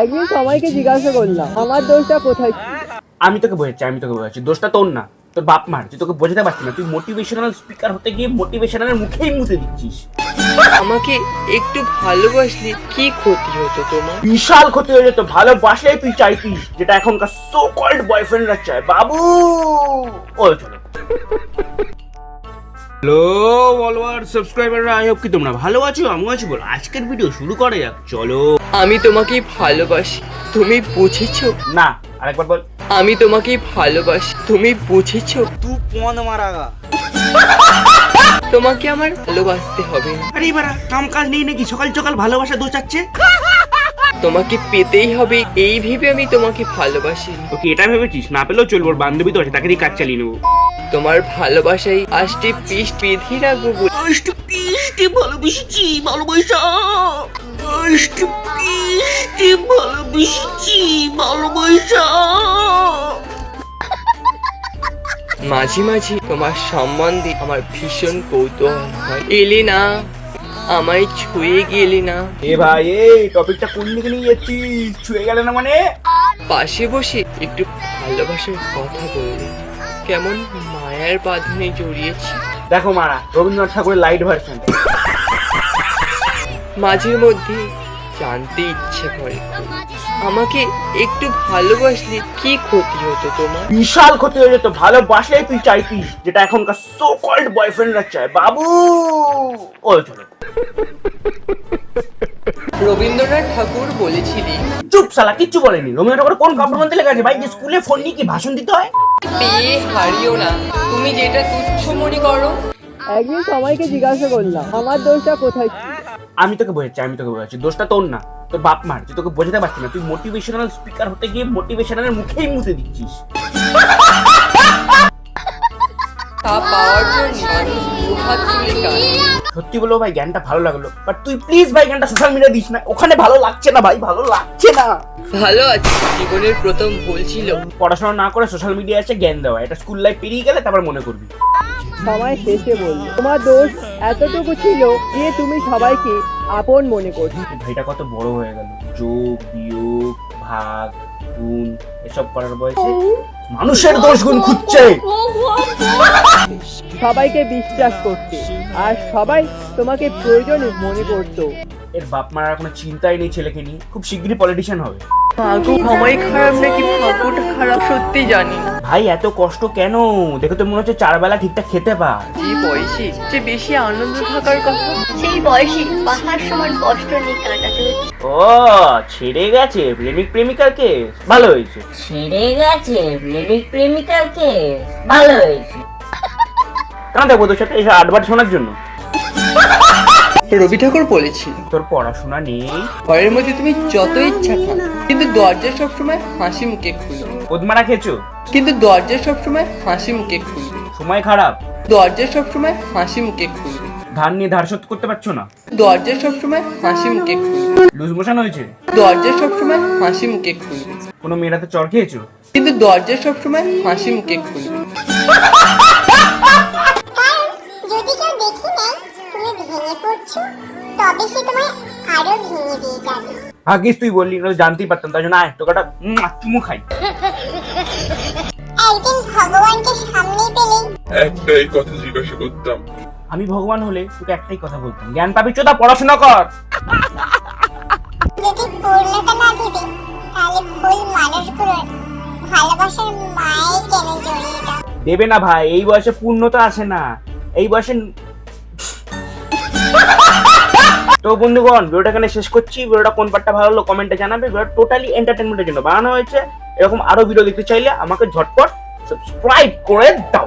একদিন সবাইকে জিজ্ঞাসা করলাম আমার দোষটা কোথায় ছিল। আমি তোকে বোঝাচ্ছি দোষটা তোর না, তোর বাপ মার। তুই তোকে বোঝাতে পারছিস না, তুই মোটিভেশনাল স্পিকার হতে গিয়ে মোটিভেশনাল মুখেই মুতে দিচ্ছিস। আমাকে একটু ভালোবাসলে কি ক্ষতি হতো তোমার? বিশাল ক্ষতি হয়ে যেত। ভালোবাসলেই তুই চাইতিস যেটা এখনকার সো কল্ড বয়ফ্রেন্ডরা চায়। বাবু ও চলো। হ্যালো ফলোয়ার সাবস্ক্রাইবাররা, আই হোপ কি তোমরা ভালো আছো, আমিও আছি। বলো আজকের ভিডিও শুরু করা যাক, চলো। আমি তোমাকে ভালোবাসি, তুমি বুঝেছো? না, আরেকবার বল। আমি তোমাকে ভালোবাসি, তুমি বুঝেছো? তুই কোন মারাগা? তোমাকে আমার ভালোবাসতে হবে না। আরে এবার কাম কাজ নেই নাকি, সকাল সকাল ভালোবাসা দোচাচ্ছে? তোমাকে পেতেই হবে এই ভেবে আমি তোমাকে ভালোবাসি। ওকে এটা ভেবেছিস? না পেলেও চলবো, ওর বান্ধবী তো আছে, তাকে দিয়ে কাজ চালিয়ে নেবো। তোমার ভালোবাসায় আষ্টে পিষ্টে বেঁধে রাখবো বলে। আষ্টে পিষ্টে ভালোবেসেছি, ভালোবাসা। আষ্টে পিষ্টে ভালোবেসেছি, ভালোবাসা। মাঝে মাঝে তোমার সম্বন্ধে আমার ভীষণ কৌতূহল হয়। এলে না, আমায় ছুঁয়ে গেলে না। এ ভাই, এই টপিকটা কোন দিকে নিয়ে যাচ্ছিস? ছুঁয়ে গেলে না মানে? পাশে বসে একটু ভালোবাসার কথা বললে কেমন মায়ার বাঁধনে জড়িয়েছি। দেখো মারা, রবীন্দ্রনাথ ঠাকুরের লাইট ভার্সন। মাঝের মধ্যে জানতে ইচ্ছে করে আমাকে একটু ভালোবাসলে কি ক্ষতি হতো তোমার? বিশাল ক্ষতি হয়ে যেত। ভালোবাসলেই তুই চাইতিস যেটা এখনকার সো কল্ড বয়ফ্রেন্ডরা চায়। বাবু ও চলো। রবীন্দ্রনাথ ঠাকুর বলেছিলেন, চুপ শালা, কিচ্ছু বলেনি। রবীন্দ্রনাথ ঠাকুর কোন কাব্যগ্রন্থে লেখা আছে ভাই যে স্কুলে ফোন নিয়ে কি ভাষণ দিতে হয়? পেয়ে হারিও না তুমি যেটা তুচ্ছ মনে করো। একদিন সবাইকে জিজ্ঞাসা করলাম আমার দোষটা কোথায় ছিল। আমি তোকে বোঝাচ্ছি দোষটা তোর না, তোর বাপ মার। তুই তোকে বোঝাতে পারছিস না, তুই মোটিভেশনাল স্পিকার হতে গিয়ে মোটিভেশনাল মুখেই মুতে দিচ্ছিস। তা পাওয়ার জন্য মানুষ দুহাত তুলে কাঁদে। সত্যি বলো ভাই, জ্ঞানটা ভালো লাগলো, বাট তুই প্লিজ ভাই জ্ঞানটা সোশ্যাল মিডিয়া দিস না। ওখানে ভালো লাগছে না ভাই, ভালো লাগছে না। ভালো আছে, জীবনের প্রথম ভুল ছিল পড়াশোনা না করে সোশ্যাল মিডিয়া এসে জ্ঞান দেওয়া। এটা স্কুল লাইফ পেরিয়ে গেলে তারপর মনে করবি। সবাই শেষে বলল তোমার দোষ এতটুকু ছিল যে তুমি সবাইকে আপন মনে করছো। ভাইটা কত বড় হয়ে গেল। যোগ বিয়োগ ভাগ গুণ এসব করার বয়সে মানুষের দোষ গুণ খুঁজছে। সবাইকে বিশ্বাস করতে আর সবাই তোমাকে প্রয়োজনে মনে করতো। এর বাপ মার কোনো চিন্তাই নেই ছেলেকে নিয়ে, খুব শীঘ্রই পলিটিশিয়ান হবে। ভাগ্য সময় খারাপ নাকি ভাগ্যটা খারাপ সত্যি জানি না। ভাই এত কষ্ট কেন? দেখে তো মনে হচ্ছে 4 বেলা ঠিকঠাক খেতে পার। যে বয়সে যে বেশি আনন্দ থাকার কথা সেই বয়সে পাহাড় সমান কষ্ট নিয়ে কাটাতে হচ্ছে। ও ছেড়ে গেছে প্রেমিক প্রেমিকার কেস, ভালো হয়েছে। ছেড়ে গেছে প্রেমিক প্রেমিকার কেস, ভালো হয়েছে। কাঁদে দেবো তোর সাথে এসে 8 বার শোনার জন্য? রবি ঠাকুর বলেছিল, তোর পড়াশোনা নেই, ঘরের মধ্যে তুমি যত ইচ্ছা খাও কিন্তু দরজা সবসময় হাসি মুখে খুলবে। ওদমারা খেয়েছো? কিন্তু দরজা সবসময় হাসি মুখে খুলবে। সময় খারাপ, দরজা সবসময় হাসি মুখে খুলবে। ধার নিয়ে ধার শোধ করতে পারছো না, দরজা সবসময় হাসি মুখে খুলবে। লুজ মোশন হয়েছে, দরজা সবসময় হাসি মুখে খুলবে। কোনো মেয়ের হাতে চড় খেয়েছো? কিন্তু দরজা সবসময় হাসি মুখে খুলবে। যদি কেউ দেখে নেয় তুমি ভেঙে পড়ছো, তবে সে তোমায় আরো ভেঙে দিয়ে যাবে। ভাগ্যিস তুই বললি, না জানতেই পারতাম। তাই জন্য আয় তোকে একটা চুমু খাই। একদিন ভগবানকে সামনে পেলে একটাই কথা জিজ্ঞাসা করতাম, আমি ভগবান হলে তোকে একটাই কথা বলতাম, জ্ঞান পাবি চোদা, পড়াশোনা কর। যদি পূর্ণতা না দিবে তাহলে ভুল মানুষগুলোর ভালোবাসার মায়ে কেন জড়িয়ে দাও। দেবে না ভাই, এই বয়সে পূর্ণতা আসে না, এই বয়সে। তো বন্ধুগণ, ভিডিওটা এখানে শেষ করছি। ভিডিওটা কোন পার্টটা ভালো হলো কমেন্টে জানাবে। ভিডিওটা টোটালি এন্টারটেনমেন্টের জন্য বানানো হয়েছে। এরকম আরো ভিডিও দেখতে চাইলে আমাকে ঝটপট সাবস্ক্রাইব করে দাও।